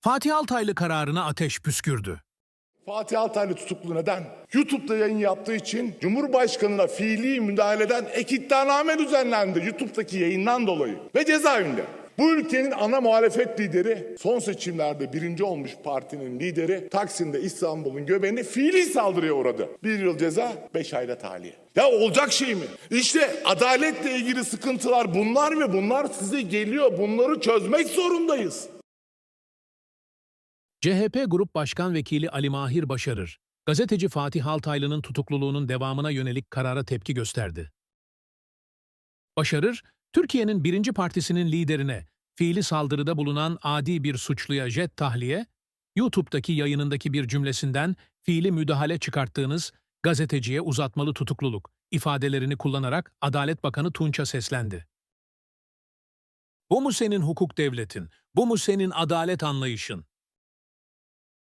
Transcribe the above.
Fatih Altaylı kararına ateş püskürdü. Fatih Altaylı tutuklu neden? YouTube'da yayın yaptığı için Cumhurbaşkanı'na fiili müdahaleden ek iddianame düzenlendi YouTube'daki yayından dolayı ve cezaevinde. Bu ülkenin ana muhalefet lideri, son seçimlerde birinci olmuş partinin lideri Taksim'de İstanbul'un göbeğinde fiili saldırıya uğradı. 1 yıl ceza, 5 ayda tahliye. Ya olacak şey mi? İşte adaletle ilgili sıkıntılar bunlar ve bunlar size geliyor. Bunları çözmek zorundayız. CHP Grup Başkan Vekili Ali Mahir Başarır, gazeteci Fatih Altaylı'nın tutukluluğunun devamına yönelik karara tepki gösterdi. Başarır, Türkiye'nin birinci partisinin liderine fiili saldırıda bulunan adi bir suçluya jet tahliye, YouTube'daki yayınındaki bir cümlesinden fiili müdahale çıkarttığınız gazeteciye uzatmalı tutukluluk ifadelerini kullanarak Adalet Bakanı Tunç'a seslendi. Bu mu senin hukuk devletin? Bu mu senin adalet anlayışın?